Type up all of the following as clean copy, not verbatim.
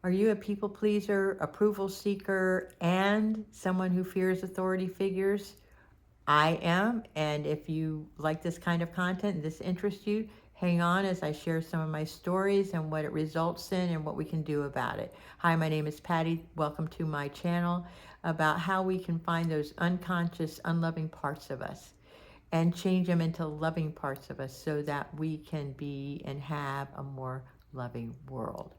Are you a people pleaser, approval seeker, and someone who fears authority figures? I am, and if you like this kind of content and this interests you, hang on as I share some of my stories and what it results in and what we can do about it. Hi, my name is Patty. Welcome to my channel about how we can find those unconscious, unloving parts of us and change them into loving parts of us so that we can be and have a more loving world.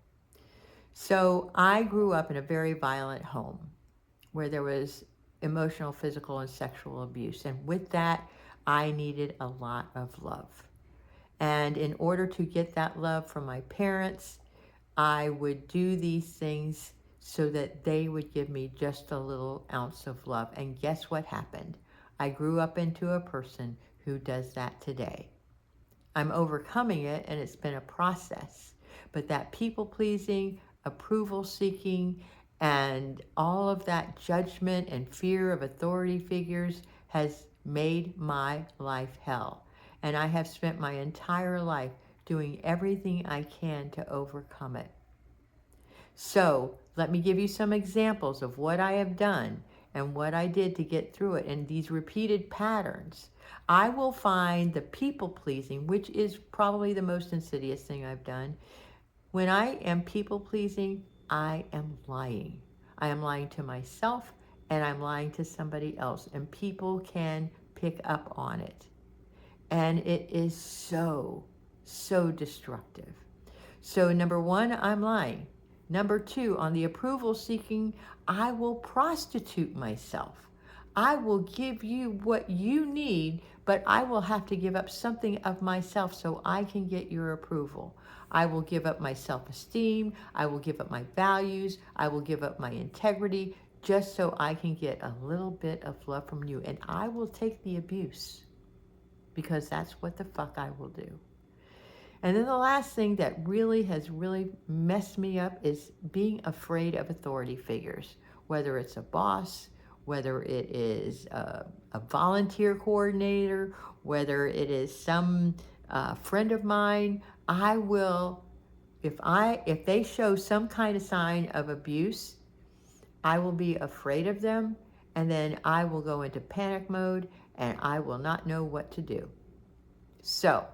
So I grew up in a very violent home where there was emotional, physical, and sexual abuse. And with that, I needed a lot of love. And in order to get that love from my parents, I would do these things so that they would give me just a little ounce of love. And guess what happened? I grew up into a person who does that today. I'm overcoming it, and it's been a process. But that people pleasing, approval seeking, and all of that judgment and fear of authority figures has made my life hell. And I have spent my entire life doing everything I can to overcome it. So let me give you some examples of what I have done and what I did to get through it. And these repeated patterns, I will find the people pleasing, which is probably the most insidious thing I've done. When I am people pleasing, I am lying. I am lying to myself and I'm lying to somebody else, and people can pick up on it. And it is so, so destructive. So number one, I'm lying. Number two, on the approval seeking, I will prostitute myself. I will give you what you need, but I will have to give up something of myself so I can get your approval. I will give up my self-esteem. I will give up my values. I will give up my integrity just so I can get a little bit of love from you. And I will take the abuse because that's what the fuck I will do. And then the last thing that has really messed me up is being afraid of authority figures, whether it's a boss, whether it is a volunteer coordinator, whether it is some friend of mine. I will, if they show some kind of sign of abuse, I will be afraid of them, and then I will go into panic mode and I will not know what to do. So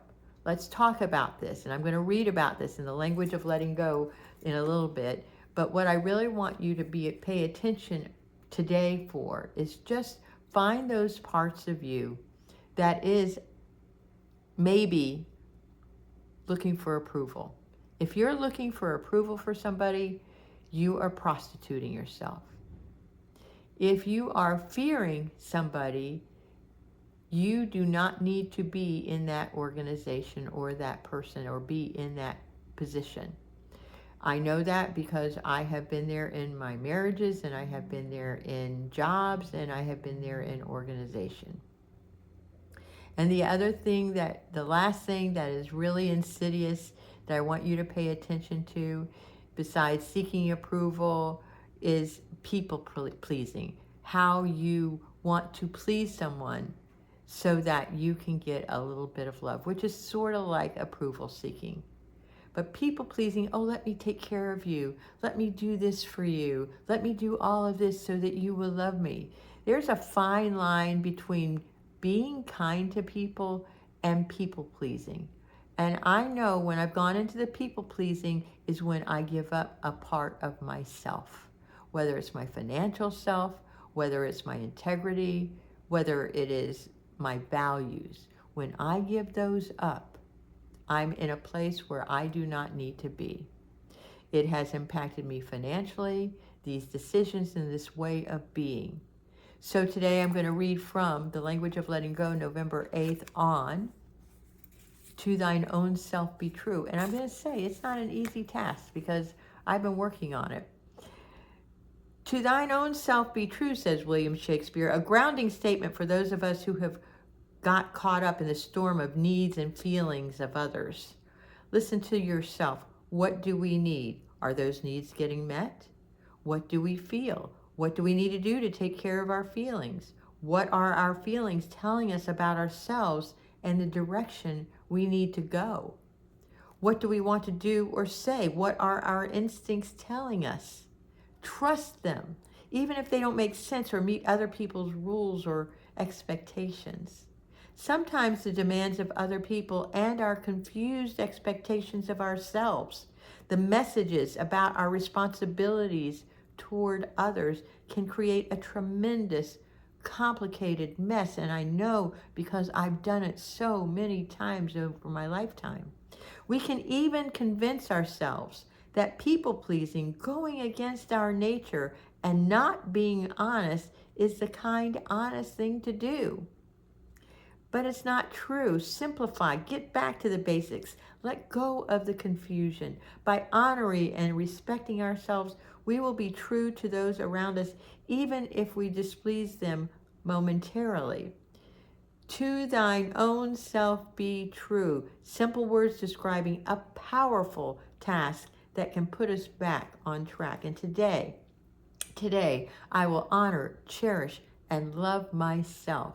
let's talk about this, and I'm going to read about this in the language of letting go in a little bit. But what I really want you to pay attention today for is just find those parts of you that is maybe looking for approval. If you're looking for approval for somebody, you are prostituting yourself. If you are fearing somebody, you do not need to be in that organization or that person or be in that position. I know that because I have been there in my marriages, and I have been there in jobs, and I have been there in organization. And the last thing that is really insidious that I want you to pay attention to, besides seeking approval, is people pleasing. How you want to please someone so that you can get a little bit of love, which is sort of like approval seeking. But people pleasing, oh, let me take care of you. Let me do this for you. Let me do all of this so that you will love me. There's a fine line between being kind to people and people pleasing. And I know when I've gone into the people pleasing is when I give up a part of myself, whether it's my financial self, whether it's my integrity, whether it is my values. When I give those up, I'm in a place where I do not need to be. It has impacted me financially, these decisions and this way of being. So today I'm going to read from The Language of Letting Go, November 8th on, To Thine Own Self Be True. And I'm going to say it's not an easy task because I've been working on it. To thine own self be true, says William Shakespeare, a grounding statement for those of us who have got caught up in the storm of needs and feelings of others. Listen to yourself. What do we need? Are those needs getting met? What do we feel? What do we need to do to take care of our feelings? What are our feelings telling us about ourselves and the direction we need to go? What do we want to do or say? What are our instincts telling us? Trust them, even if they don't make sense or meet other people's rules or expectations. Sometimes the demands of other people and our confused expectations of ourselves, the messages about our responsibilities toward others, can create a tremendous, complicated mess. And I know because I've done it so many times over my lifetime. We can even convince ourselves that people pleasing, going against our nature, and not being honest is the kind, honest thing to do. But it's not true. Simplify. Get back to the basics. Let go of the confusion. By honoring and respecting ourselves, we will be true to those around us, even if we displease them momentarily. To thine own self be true. Simple words describing a powerful task that can put us back on track. And today, I will honor, cherish, and love myself.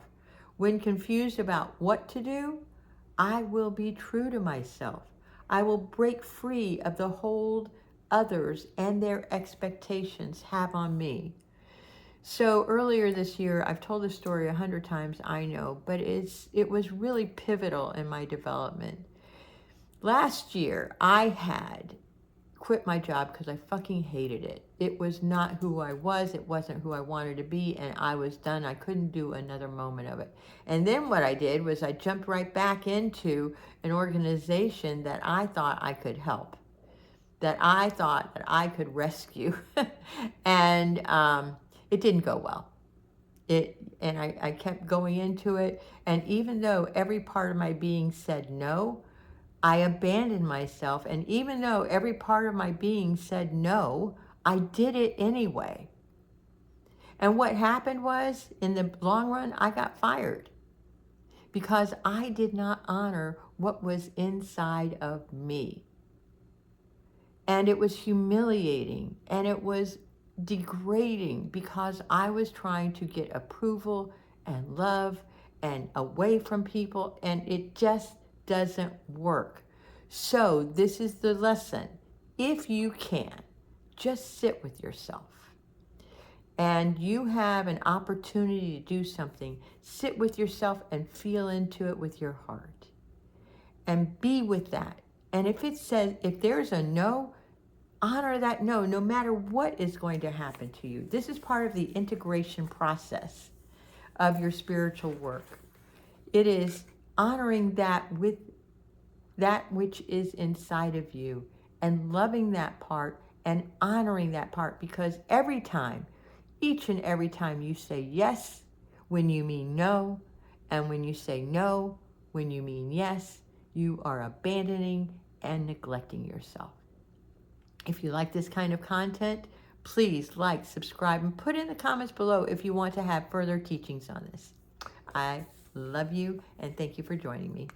When confused about what to do, I will be true to myself. I will break free of the hold others and their expectations have on me. So earlier this year, I've told this story 100 times, I know, but it was really pivotal in my development. Last year, I had quit my job because I fucking hated it. It was not who I was. It wasn't who I wanted to be, and I was done. I couldn't do another moment of it. And then what I did was I jumped right back into an organization that I thought I could help, that I thought that I could rescue. And it didn't go well. I kept going into it. And even though every part of my being said no, I abandoned myself. And even though every part of my being said no, I did it anyway. And what happened was, in the long run, I got fired because I did not honor what was inside of me. And it was humiliating and it was degrading because I was trying to get approval and love and away from people, and it just doesn't work. So this is the lesson. If you can, just sit with yourself and you have an opportunity to do something, sit with yourself and feel into it with your heart and be with that. And if it says, if there's a no, honor that no, no matter what is going to happen to you. This is part of the integration process of your spiritual work. It is honoring that with that which is inside of you and loving that part and honoring that part, because every time, each and every time you say yes when you mean no, and when you say no when you mean yes, you are abandoning and neglecting yourself. If you like this kind of content, please like, subscribe, and put in the comments below if you want to have further teachings on this. I love you, and thank you for joining me.